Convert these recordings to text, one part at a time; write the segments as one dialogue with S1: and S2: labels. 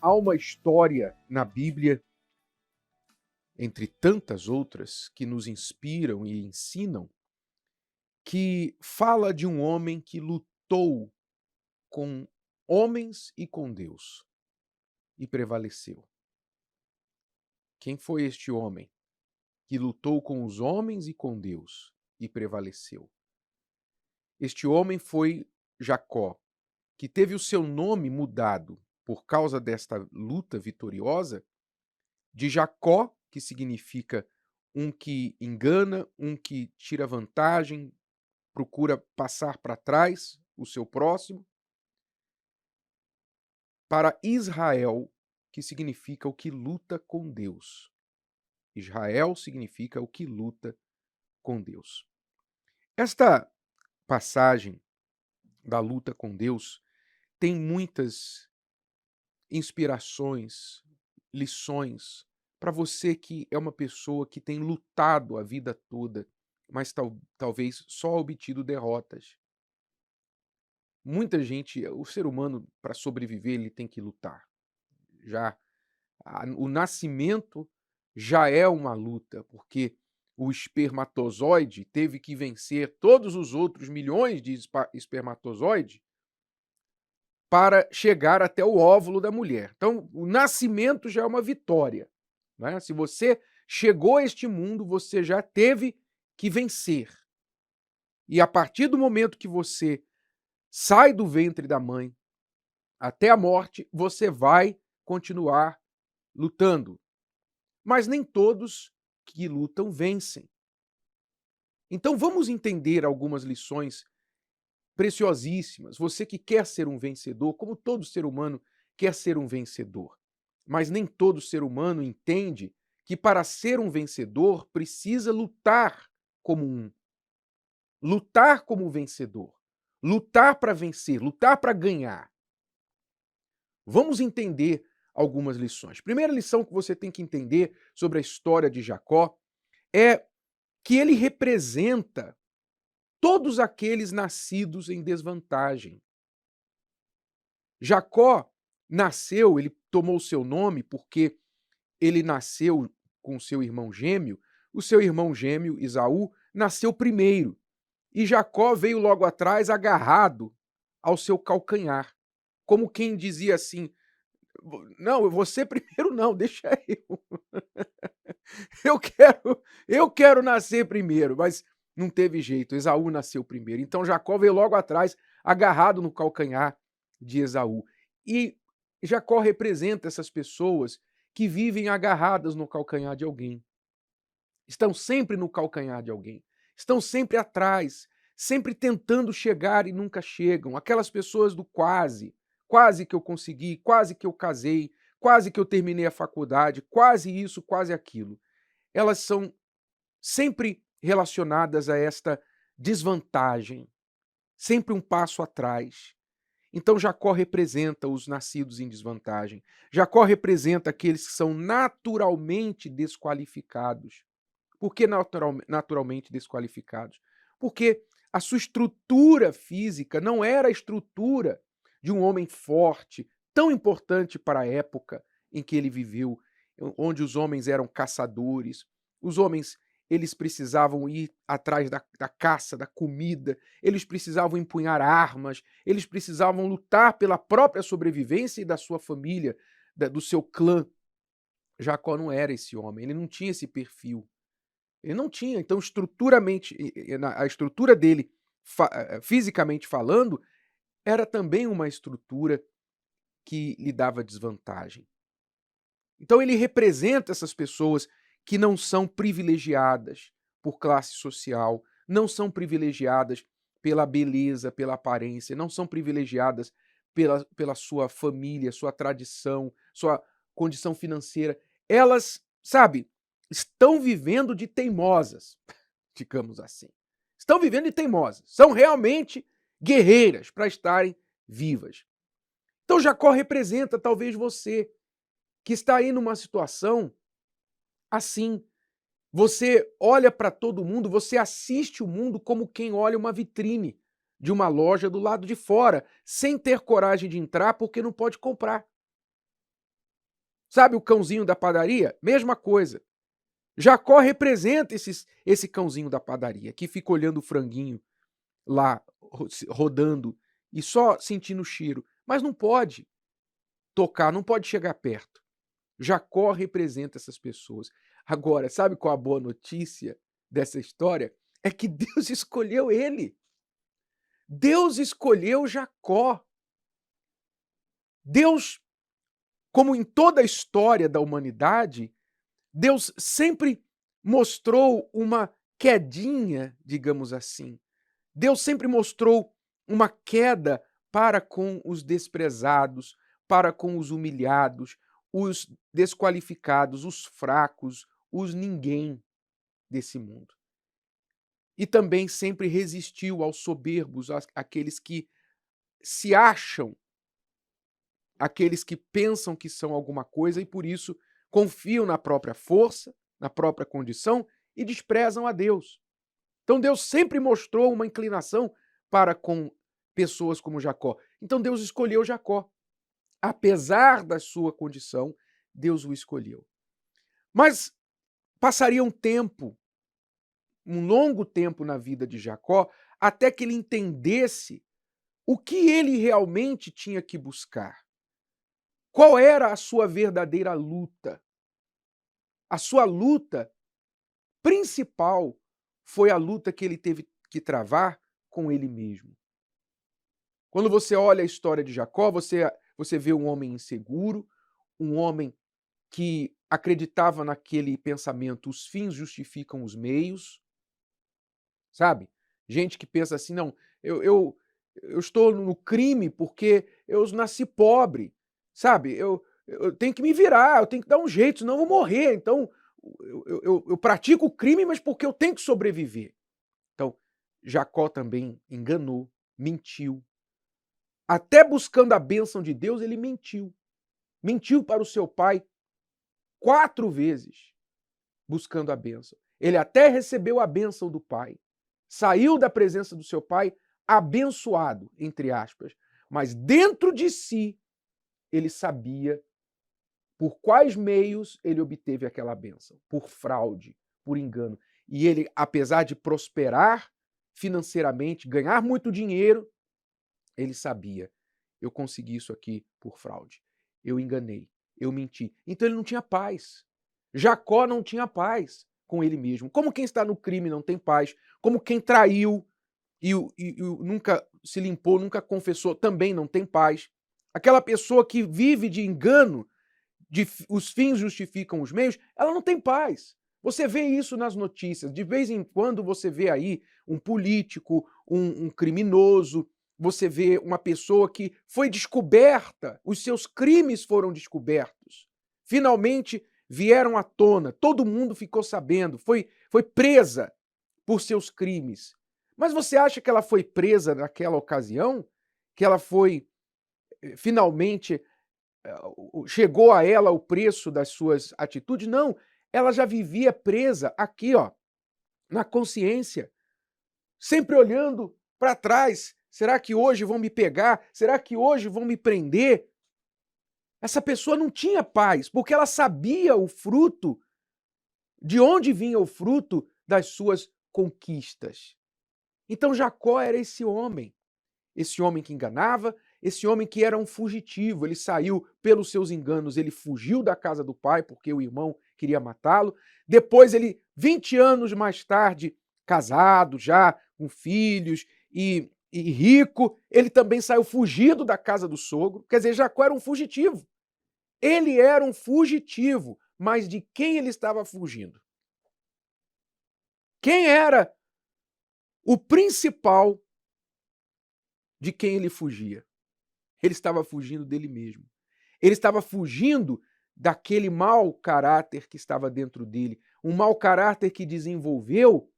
S1: Há uma história na Bíblia, entre tantas outras, que nos inspiram e ensinam, que fala de um homem que lutou com homens e com Deus e prevaleceu. Quem foi este homem que lutou com os homens e com Deus e prevaleceu? Este homem foi Jacó, que teve o seu nome mudado por causa desta luta vitoriosa de Jacó, que significa um que engana, um que tira vantagem, procura passar para trás o seu próximo, para Israel, que significa o que luta com Deus. Israel significa o que luta com Deus. Esta passagem da luta com Deus tem muitas inspirações, lições para você que é uma pessoa que tem lutado a vida toda, mas talvez só obtido derrotas. Muita gente, o ser humano, para sobreviver, ele tem que lutar. Já o nascimento já é uma luta, porque o espermatozoide teve que vencer todos os outros milhões de espermatozoides para chegar até o óvulo da mulher. Então, o nascimento já é uma vitória, né? Se você chegou a este mundo, você já teve que vencer. E a partir do momento que você sai do ventre da mãe até a morte, você vai continuar lutando. Mas nem todos que lutam vencem. Então vamos entender algumas lições preciosíssimas. Você que quer ser um vencedor, como todo ser humano quer ser um vencedor. Mas nem todo ser humano entende que para ser um vencedor precisa lutar como um. Lutar como vencedor. Lutar para vencer, lutar para ganhar. Vamos entender algumas lições. Primeira lição que você tem que entender sobre a história de Jacó é que ele representa todos aqueles nascidos em desvantagem. Jacó nasceu, ele tomou o seu nome porque ele nasceu com seu irmão gêmeo. O seu irmão gêmeo, Esaú, nasceu primeiro. E Jacó veio logo atrás agarrado ao seu calcanhar. Como quem dizia assim, não, você primeiro não, deixa eu. Eu quero nascer primeiro, mas não teve jeito. Esaú nasceu primeiro. Então Jacó veio logo atrás, agarrado no calcanhar de Esaú. E Jacó representa essas pessoas que vivem agarradas no calcanhar de alguém. Estão sempre no calcanhar de alguém. Estão sempre atrás, sempre tentando chegar e nunca chegam. Aquelas pessoas do quase. Quase que eu consegui, quase que eu casei, quase que eu terminei a faculdade, quase isso, quase aquilo. Elas são sempre relacionadas a esta desvantagem, sempre um passo atrás. Então Jacó representa os nascidos em desvantagem. Jacó representa aqueles que são naturalmente desqualificados. Por que naturalmente desqualificados? Porque a sua estrutura física não era a estrutura de um homem forte, tão importante para a época em que ele viveu, onde os homens eram caçadores, os homens eles precisavam ir atrás da caça, da comida, eles precisavam empunhar armas, eles precisavam lutar pela própria sobrevivência e da sua família, do seu clã. Jacó não era esse homem, ele não tinha esse perfil. Ele não tinha, então estruturamente, a estrutura dele, fisicamente falando, era também uma estrutura que lhe dava desvantagem. Então ele representa essas pessoas que não são privilegiadas por classe social, não são privilegiadas pela beleza, pela aparência, não são privilegiadas pela sua família, sua tradição, sua condição financeira. Elas, sabe, estão vivendo de teimosas, digamos assim. Estão vivendo de teimosas. São realmente guerreiras para estarem vivas. Então Jacó representa talvez você que está aí numa situação assim. Você olha para todo mundo, você assiste o mundo como quem olha uma vitrine de uma loja do lado de fora, sem ter coragem de entrar porque não pode comprar. Sabe o cãozinho da padaria? Mesma coisa. Jacó representa esse cãozinho da padaria, que fica olhando o franguinho lá, rodando, e só sentindo o cheiro. Mas não pode tocar, não pode chegar perto. Jacó representa essas pessoas. Agora, sabe qual a boa notícia dessa história? É que Deus escolheu ele. Deus escolheu Jacó. Deus, como em toda a história da humanidade, Deus sempre mostrou uma quedinha, digamos assim. Deus sempre mostrou uma queda para com os desprezados, para com os humilhados, os desqualificados, os fracos, os ninguém desse mundo. E também sempre resistiu aos soberbos, àqueles que se acham, aqueles que pensam que são alguma coisa e por isso confiam na própria força, na própria condição e desprezam a Deus. Então Deus sempre mostrou uma inclinação para com pessoas como Jacó. Então Deus escolheu Jacó. Apesar da sua condição, Deus o escolheu. Mas passaria um tempo, um longo tempo na vida de Jacó, até que ele entendesse o que ele realmente tinha que buscar. Qual era a sua verdadeira luta? A sua luta principal foi a luta que ele teve que travar com ele mesmo. Quando você olha a história de Jacó, você vê um homem inseguro, um homem que acreditava naquele pensamento, os fins justificam os meios, sabe? Gente que pensa assim, não, eu estou no crime porque eu nasci pobre, sabe? Eu tenho que me virar, eu tenho que dar um jeito, senão eu vou morrer. Então, eu pratico o crime, mas porque eu tenho que sobreviver. Então, Jacó também enganou, mentiu. Até buscando a bênção de Deus, ele mentiu. Mentiu para o seu pai 4 vezes, buscando a bênção. Ele até recebeu a bênção do pai. Saiu da presença do seu pai abençoado, entre aspas. Mas dentro de si, ele sabia por quais meios ele obteve aquela bênção. Por fraude, por engano. E ele, apesar de prosperar financeiramente, ganhar muito dinheiro, ele sabia, eu consegui isso aqui por fraude. Eu enganei, eu menti. Então ele não tinha paz. Jacó não tinha paz com ele mesmo. Como quem está no crime não tem paz, como quem traiu e nunca se limpou, nunca confessou, também não tem paz. Aquela pessoa que vive de engano, os fins justificam os meios, ela não tem paz. Você vê isso nas notícias. De vez em quando você vê aí um político, um criminoso, você vê uma pessoa que foi descoberta, os seus crimes foram descobertos. Finalmente vieram à tona, todo mundo ficou sabendo, foi presa por seus crimes. Mas você acha que ela foi presa naquela ocasião? Que ela foi, finalmente, chegou a ela o preço das suas atitudes? Não, ela já vivia presa aqui, ó, na consciência, sempre olhando para trás. Será que hoje vão me pegar? Será que hoje vão me prender? Essa pessoa não tinha paz, porque ela sabia o fruto, de onde vinha o fruto das suas conquistas. Então Jacó era esse homem que enganava, esse homem que era um fugitivo. Ele saiu pelos seus enganos, ele fugiu da casa do pai porque o irmão queria matá-lo. Depois ele, 20 anos mais tarde, casado já, com filhos e rico, ele também saiu fugido da casa do sogro. Quer dizer, Jacó era um fugitivo. Ele era um fugitivo, mas de quem ele estava fugindo? Quem era o principal de quem ele fugia? Ele estava fugindo dele mesmo. Ele estava fugindo daquele mau caráter que estava dentro dele. Um mau caráter que desenvolveu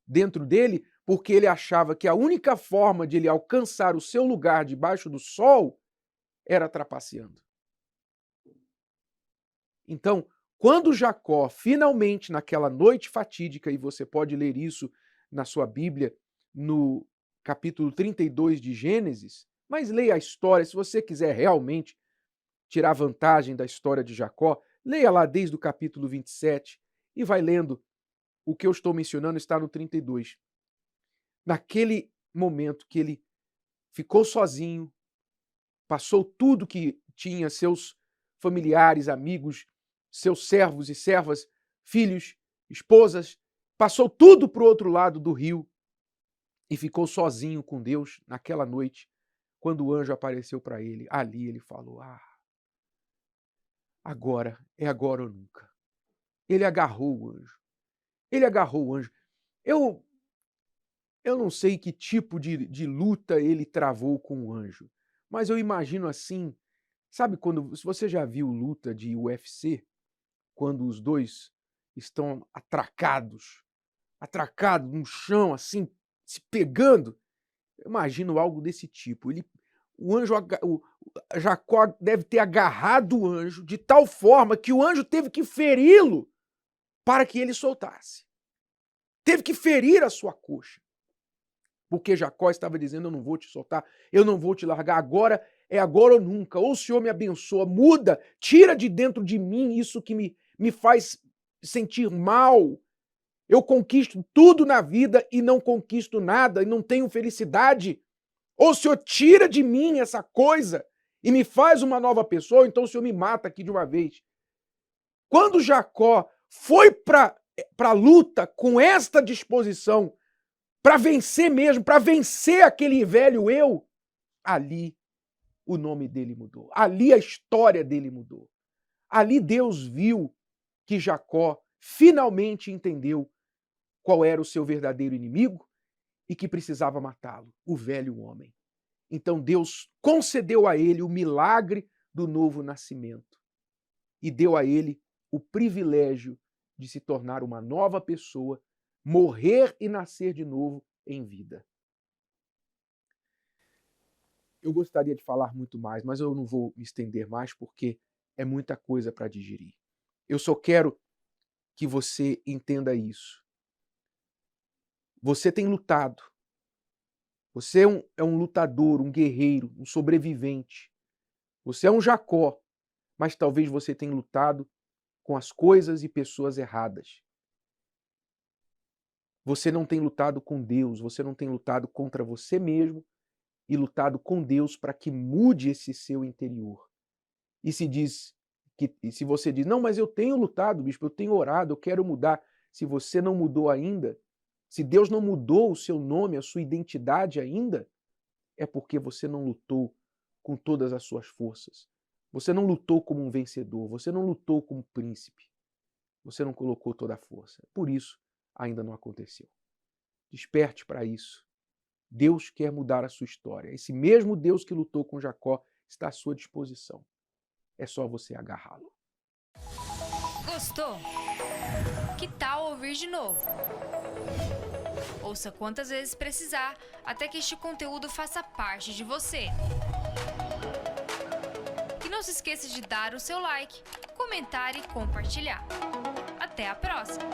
S1: dentro dele porque ele achava que a única forma de ele alcançar o seu lugar debaixo do sol era trapaceando. Então, quando Jacó, finalmente, naquela noite fatídica, e você pode ler isso na sua Bíblia, no capítulo 32 de Gênesis, mas leia a história, se você quiser realmente tirar vantagem da história de Jacó, leia lá desde o capítulo 27 e vai lendo. O que eu estou mencionando está no 32. Naquele momento que ele ficou sozinho, passou tudo que tinha, seus familiares, amigos, seus servos e servas, filhos, esposas, passou tudo para o outro lado do rio e ficou sozinho com Deus naquela noite, quando o anjo apareceu para ele. Ali ele falou: agora, é agora ou nunca. Ele agarrou o anjo. Ele agarrou o anjo. Eu não sei que tipo de luta ele travou com o anjo, mas eu imagino assim, sabe quando, se você já viu luta de UFC, quando os dois estão atracados no chão, assim, se pegando, eu imagino algo desse tipo. O Jacó deve ter agarrado o anjo de tal forma que o anjo teve que feri-lo para que ele soltasse. Teve que ferir a sua coxa. Porque Jacó estava dizendo: eu não vou te soltar, eu não vou te largar, agora é agora ou nunca. Ou o Senhor me abençoa, muda, tira de dentro de mim isso que me faz sentir mal. Eu conquisto tudo na vida e não conquisto nada, e não tenho felicidade. Ou o Senhor tira de mim essa coisa e me faz uma nova pessoa, ou então o Senhor me mata aqui de uma vez. Quando Jacó foi para a luta com esta disposição, para vencer mesmo, para vencer aquele velho eu, ali o nome dele mudou. Ali a história dele mudou. Ali Deus viu que Jacó finalmente entendeu qual era o seu verdadeiro inimigo e que precisava matá-lo, o velho homem. Então Deus concedeu a ele o milagre do novo nascimento e deu a ele o privilégio de se tornar uma nova pessoa, morrer e nascer de novo em vida. Eu gostaria de falar muito mais, mas eu não vou me estender mais porque é muita coisa para digerir. Eu só quero que você entenda isso. Você tem lutado. Você é um lutador, um guerreiro, um sobrevivente. Você é um Jacó, mas talvez você tenha lutado com as coisas e pessoas erradas. Você não tem lutado com Deus, você não tem lutado contra você mesmo e lutado com Deus para que mude esse seu interior. E se você diz: não, mas eu tenho lutado, bispo, eu tenho orado, eu quero mudar. Se você não mudou ainda, se Deus não mudou o seu nome, a sua identidade ainda, é porque você não lutou com todas as suas forças. Você não lutou como um vencedor, você não lutou como príncipe. Você não colocou toda a força. Por isso, ainda não aconteceu. Desperte para isso. Deus quer mudar a sua história. Esse mesmo Deus que lutou com Jacó está à sua disposição. É só você agarrá-lo.
S2: Gostou? Que tal ouvir de novo? Ouça quantas vezes precisar, até que este conteúdo faça parte de você. E não se esqueça de dar o seu like, comentar e compartilhar. Até a próxima!